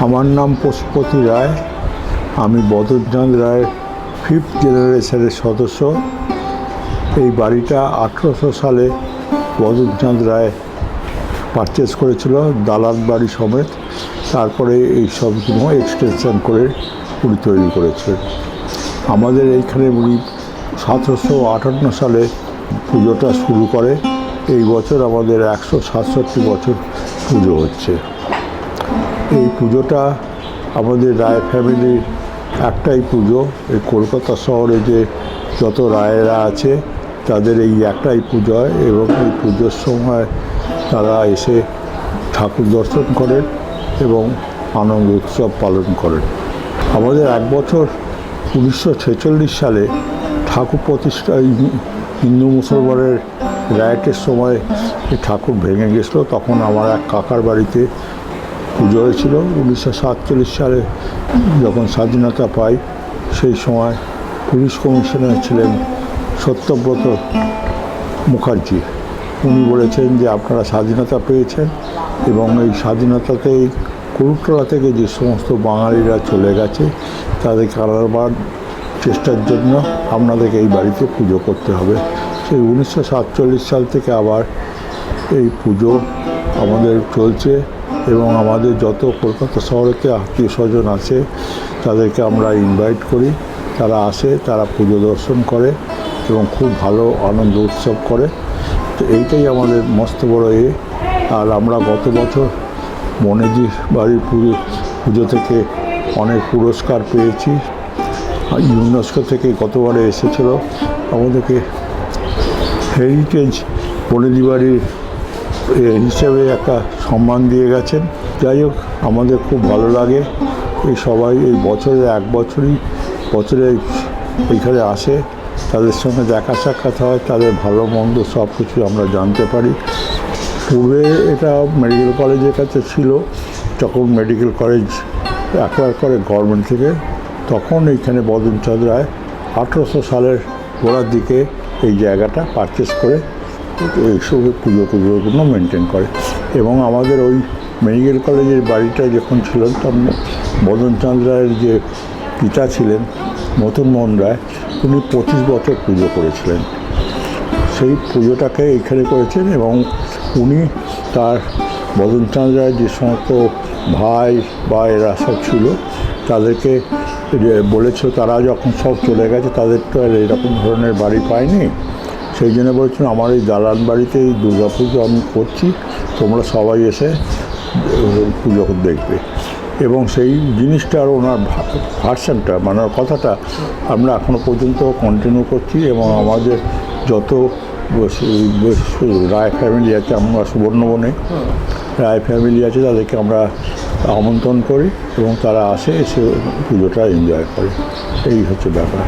আমার নাম পশুপতি রায়। আমি বদনচাঁদ রায়ের 5th জেনারেশনের সদস্য। এই বাড়িটা 1800 সালে বদনচাঁদ রায় পারচেস করেছিল দালান বাড়ি সমেত। তারপরে এই সবগুলো এক্সটেনশন করে উনি তৈরি করেছেন। আমাদের এইখানে উনি 1758 সালে পুজোটা শুরু করে। এই বছর আমাদের 167 বছর পুজো হচ্ছে। এই পুজোটা আমাদের রায় ফ্যামিলির একটাই পুজো। এই কলকাতা শহরে যে যত রায়েরা আছে তাদের এই একটাই পুজো হয়, এবং এই পুজোর সময় তারা এসে ঠাকুর দর্শন করেন এবং আনন্দ উৎসব পালন করেন। আমাদের এক বছর 1946 সালে ঠাকুর প্রতিষ্ঠা, হিন্দু মুসলমানের রাইটের সময় এই ঠাকুর ভেঙে গেছিলো। তখন আমার এক কাকার বাড়িতে পুজো হয়েছিল। 1947 সালে যখন স্বাধীনতা পাই, সেই সময় পুলিশ কমিশনার ছিলেন সত্যব্রত মুখার্জি। উনি বলেছেন যে আপনারা স্বাধীনতা পেয়েছেন, এবং এই স্বাধীনতাতেই কুরুতলা থেকে যে সমস্ত বাঙালিরা চলে গেছে তাদেরকে আনাবার চেষ্টার জন্য আপনাদেরকে এই বাড়িতে পুজো করতে হবে। সেই 1947 সাল থেকে আবার এই পুজো আমাদের চলছে, এবং আমাদের যত কলকাতা শহরেতে আত্মীয় স্বজন আছে তাদেরকে আমরা ইনভাইট করি। তারা আসে, তারা পুজো দর্শন করে এবং খুব ভালো আনন্দ উৎসব করে। তো এইটাই আমাদের মস্ত বড় আর আমরা গত বছর মনেজি বাড়ির পুজো থেকে অনেক পুরস্কার পেয়েছি। ইউনেস্কো থেকে গতবারে এসেছিল, আমাদেরকে হেরিটেজ বনেদি বাড়ির হিসেবে একটা সম্মান দিয়ে গেছেন। যাই হোক, আমাদের খুব ভালো লাগে। এই সবাই এই বছরে এইখানে আসে, তাদের সঙ্গে দেখা সাক্ষাৎ হয়, তাদের ভালো মন্দ সব কিছু আমরা জানতে পারি। পূর্বে এটা মেডিকেল কলেজের কাছে ছিল। যখন মেডিকেল কলেজ অ্যাকোয়ার করে গভর্নমেন্ট থেকে, তখন এইখানে বদনচাঁদ রায় 1800 সালের গোড়ার দিকে এই জায়গাটা পারচেস করে এইসব পুজোগুলো মেনটেন করে। এবং আমাদের ওই মেডিকেল কলেজের বাড়িটা যখন ছিল, তখন বদনচাঁদ রায়ের যে পিতা ছিলেন মদন মোহন রায়, উনি 25 বছর পুজো করেছিলেন। সেই পুজোটাকে এইখানে করেছেন, এবং উনি তার বদনচাঁদ রায়ের যে সমস্ত ভাই বা এরা সব ছিল তাদেরকে বলেছিল, তারা যখন সব চলে গেছে তাদের তো আর এরকম ধরনের বাড়ি পায়নি। সেই জন্য বলছেন আমার এই দালান বাড়িতে এই দুর্গা পুজো আমি করছি, তোমরা সবাই এসে পুজো দেখবে। এবং সেই জিনিসটার ওনার ভার্সানটা মানে কথাটা আমরা এখনও পর্যন্ত কন্টিনিউ করছি। এবং আমাদের যত রায় ফ্যামিলি আছে, আমরা সুবর্ণবনে রায় ফ্যামিলি আছে, তাদেরকে আমরা আমন্ত্রণ করি এবং তারা এসে পুজোটা এনজয় করে। এই হচ্ছে ব্যাপার।